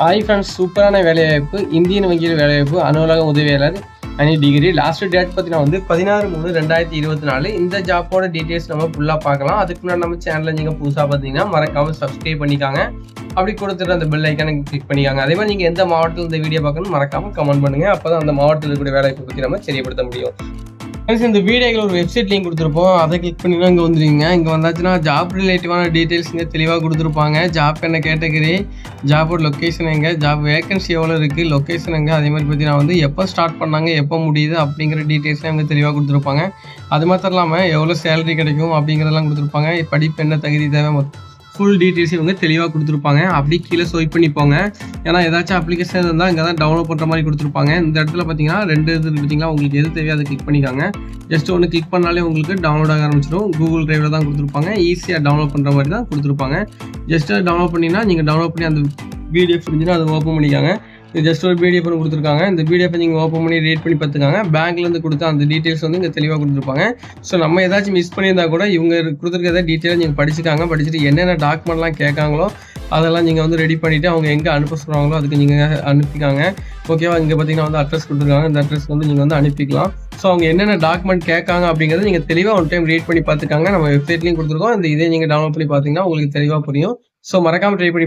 Hi friends, சூப்பரான வேலைவாய்ப்பு. Indian வங்கியில் வேலைவாய்ப்பு, அலுவலக உதவியாளர் அனி டிகிரி. லாஸ்ட் டேட் பார்த்தீங்கன்னா 16/3/2024. இந்த ஜாப்போட டீட்டெயில்ஸ் நம்ம ஃபுல்லாக பார்க்கலாம். அதுக்கு முன்னாடி நம்ம சேனலில் நீங்கள் புதுசாக பார்த்தீங்கன்னா மறக்காமல் சப்ஸ்கிரைப் பண்ணிக்காங்க. அப்படி கொடுத்துட்டு அந்த பெல் ஐக்கானை கிளிக் பண்ணிக்காங்க. அதே மாதிரி நீங்கள் எந்த மாவட்டத்தில் இந்த வீடியோ பார்க்கணும் மறக்காமல் கமெண்ட் பண்ணுங்கள். அப்போ தான் அந்த மாவட்டத்தில் இருக்கக்கூடிய வேலைவாய்ப்பு பற்றி நம்ம தெரியப்படுத்த முடியும். இந்த வீடியோவில் ஒரு வெப்சைட் லிங்க் கொடுத்துருப்போம். அதை கிளிக் பண்ணினா இங்கே வந்துடுங்க. இங்கே வந்தாச்சுன்னா ஜாப் ரிலேட்டிவான டீட்டெயில்ஸ் இங்கே தெளிவாக கொடுத்துருப்பாங்க. ஜாப் என்ன கேட்டகரி, ஜாபோட லொக்கேஷன் எங்கே, ஜாப் வேகன்சி எவ்வளோ இருக்குது, லொக்கேஷன் எங்கே, அதே மாதிரி பார்த்தீங்கன்னா எப்போ ஸ்டார்ட் பண்ணாங்க, எப்போ முடியுது அப்படிங்கிற டீட்டெயில்ஸ்லாம் இங்கே தெளிவாக கொடுத்துருப்பாங்க. அது மாத்திரம் இல்லாமல் எவ்வளோ சேலரி கிடைக்கும் அப்படிங்கிறதெல்லாம் கொடுத்துருப்பாங்க. படிப்பு என்ன தகுதி தேவை, ஃபுல் டீட்டெயில்ஸ் இவங்க தெளிவாக கொடுத்துருப்பாங்க. அப்படி கீழே ஸ்வைப் பண்ணிப்போங்க. ஏன்னா ஏதாச்சும் அப்ளிகேஷன் இருந்தால் இங்கே தான் டவுன்லோட் பண்ணுற மாதிரி கொடுத்துருப்பாங்க. இந்த இடத்துல பார்த்தீங்கன்னா 2 இது பார்த்தீங்களா, உங்களுக்கு எது தேவையோ அதை கிளிக் பண்ணிக்காங்க. ஜஸ்ட் ஒன்று கிளிக் பண்ணாலே உங்களுக்கு டவுன்லோட் ஆக ஆரம்பிச்சிடும். கூகுள் டிரைவில் தான் கொடுத்துருப்பாங்க. ஈஸியாக டவுன்லோட் பண்ணுற மாதிரி தான் கொடுத்துருப்பாங்க. ஜஸ்ட் டவுன்லோட் பண்ணிங்கன்னா நீங்கள் டவுன்லோட் பண்ணி அந்த பிடிஎஃப் இருந்துச்சுன்னா அதை ஓப்பன் பண்ணிக்காங்க. இது ஜஸ்ட் ஒரு பிடிஎஃப் கொடுத்துருக்காங்க. இந்த பிடிஎஃப் நீங்கள் ஓப்பன் பண்ணி ரீட் பண்ணி பார்த்துக்காங்க. பேங்க்லேருந்து கொடுத்த அந்த டீட்டெயில்ஸ் இங்கே தெளிவாக கொடுத்துருப்பாங்க. ஸோ நம்ம ஏதாச்சும் மிஸ் பண்ணியிருந்தா கூட இவங்க கொடுத்துருக்கிறத டீட்டெயிலாக நீங்கள் படிச்சுக்காங்க. படிச்சுட்டு என்னென்ன டாக்குமெண்ட்லாம் கேட்காங்களோ அதெல்லாம் நீங்கள் ரெடி பண்ணிவிட்டு அவங்க எங்கே அனுப்ப சொல்கிறாங்களோ அதுக்கு நீங்கள் அனுப்பிக்காங்க. ஓகேவா? இங்கே பார்த்தீங்கன்னா அட்ரஸ் கொடுத்துருக்காங்க. இந்த அட்ரஸ் நீங்கள் அனுப்பிக்கலாம். ஸோ அவங்க என்னென்ன டாக்குமெண்ட் கேட்காங்க அப்படிங்கிறத நீங்கள் தெளிவாக ஒன் டைம் ரீட் பண்ணி பார்த்துக்காங்க. நம்ம வெப்சைட்லையும் கொடுத்துருக்கோம். இதே நீங்கள் டவுன்லோட் பண்ணி பார்த்தீங்கன்னா உங்களுக்கு தெளிவாக புரியும். ஸோ மறக்காமல் ட்ரை பண்ணி